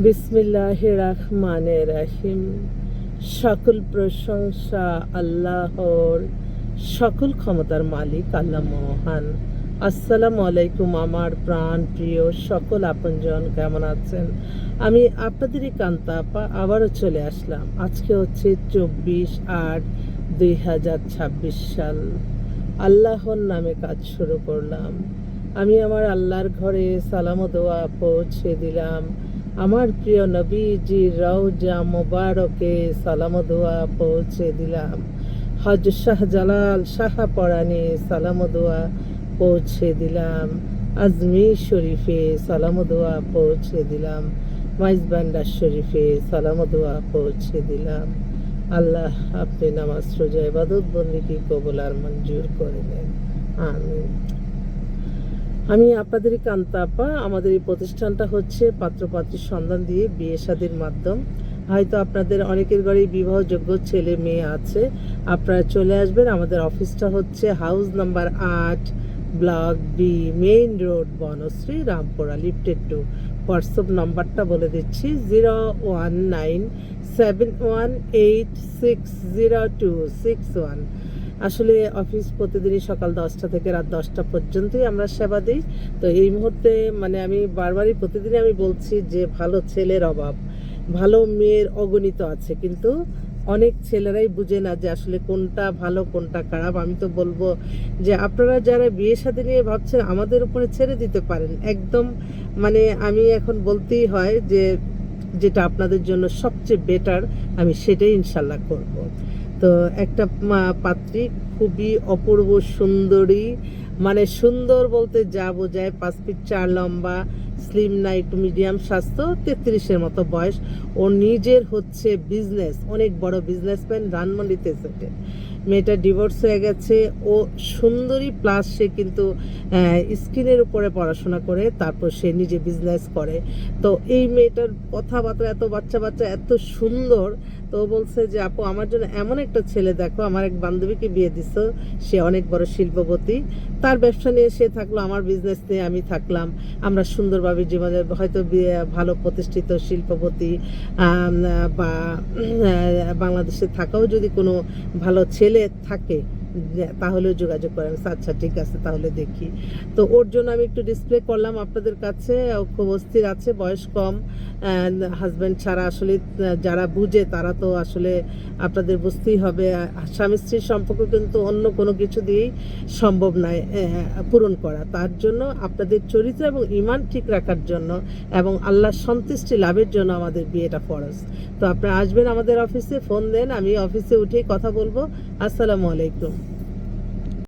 বিসমিল্লাহির রহমানির রহিম। সকল প্রশংসা আল্লাহর, সকল ক্ষমতার মালিক আল্লাহ মহান। আসসালামু আলাইকুম আমার প্রাণ প্রিয় সকল আপনজন, কেমন আছেন? আমি আপনাদেরই কান্তা আপা আবারও চলে আসলাম। আজকে হচ্ছে 24/8/2026 সাল। আল্লাহর নামে কাজ শুরু করলাম। আমি আমার আল্লাহর ঘরে সালাম ও দোয়া পৌঁছে দিলাম। আমার প্রিয় নবীজির রওজা মোবারকে সালাম ও দোয়া পৌঁছে দিলাম। হজ শাহজালাল শাহপরাণে সালাম ও দোয়া পৌঁছে দিলাম। আজমির শরীফে সালাম ও দোয়া পৌঁছে দিলাম। মাইজবান্ডার শরীফে সালাম ও দোয়া পৌঁছে দিলাম। আল্লাহ আপনি নামাজ রোজা ইবাদত বন্দেগী কবুল আর মঞ্জুর করে নেন, আমিন। আমি আপনাদেরই কান্তা আপা। আমাদের এই প্রতিষ্ঠানটা হচ্ছে পাত্রপাত্রীর সন্ধান দিয়ে বিয়ে শাদীর মাধ্যম। হয়তো আপনাদের অনেকের ঘরেই বিবাহযোগ্য ছেলে মেয়ে আছে, আপনারা চলে আসবেন। আমাদের অফিসটা হচ্ছে house number 8, block B, main road, Banasree, Rampura, lifted 2। WhatsApp নাম্বারটা বলে দিচ্ছি 01971860261। আসলে অফিস প্রতিদিনই সকাল 10টা থেকে রাত 10টা পর্যন্তই আমরা সেবা দিই। তো এই মুহূর্তে আমি বারবারই প্রতিদিনই আমি বলছি যে ভালো ছেলের অভাব, ভালো মেয়ের অগণিত আছে, কিন্তু অনেক ছেলেরাই বুঝে না যে আসলে কোনটা ভালো কোনটা খারাপ। আমি তো বলবো যে আপনারা যারা বিয়ে শাদী নিয়ে ভাবছেন আমাদের উপরে ছেড়ে দিতে পারেন একদম। আমি এখন বলতেই হয় যে যেটা আপনাদের জন্য সবচেয়ে বেটার আমি সেটাই ইনশাল্লাহ করব। তো একটা পাত্রী খুবই অপূর্ব সুন্দরী, সুন্দর বলতে যা বোঝায় 5 ফিট 4 লম্বা, স্লিম না একটু মিডিয়াম স্বাস্থ্য, 33-এর মতো বয়স। ও নিজের হচ্ছে বিজনেস, অনেক বড় বিজনেসম্যান, ধানমন্ডিতে সেটেল। মেয়েটা ডিভোর্স হয়ে গেছে। ও সুন্দরী প্লাস সে কিন্তু স্কিনের উপরে পড়াশোনা করে তারপর সে নিজে বিজনেস করে। তো এই মেয়েটার কথাবার্তা এত বাচ্চা বাচ্চা, এত সুন্দর। তো বলছে যে আপু আমার জন্য এমন একটা ছেলে দেখো। আমার এক বান্ধবীকে বিয়ে দিছ, সে অনেক বড় শিল্পপতি, তার ব্যবসা নিয়ে সে থাকলো, আমার বিজনেস নিয়ে আমি থাকলাম। আমরা সুন্দরভাবে জীবনে হয়তো ভালো প্রতিষ্ঠিত শিল্পপতি বা বাংলাদেশে থাকাও যদি কোনো ভালো ছেলে থাকে তাহলেও যোগাযোগ করেন। আচ্ছা ঠিক আছে, তাহলে দেখি। তো ওর জন্য আমি একটু ডিসপ্লে করলাম আপনাদের কাছে। ও খুব অস্থির আছে, বয়স কম, হাজব্যান্ড ছাড়া। আসলে যারা বুঝে তারা তো আসলে আপনাদের বুঝতেই হবে, স্বামী স্ত্রীর সম্পর্ক কিন্তু অন্য কোনো কিছু দিয়েই সম্ভব নয় পূরণ করা। তার জন্য আপনাদের চরিত্র এবং ঈমান ঠিক রাখার জন্য এবং আল্লাহর সন্তুষ্টি লাভের জন্য আমাদের বিয়েটা ফরজ। তো আপনারা আসবেন আমাদের অফিসে, ফোন দেন, আমি অফিসে উঠেই কথা বলবো। আসসালামু আলাইকুম।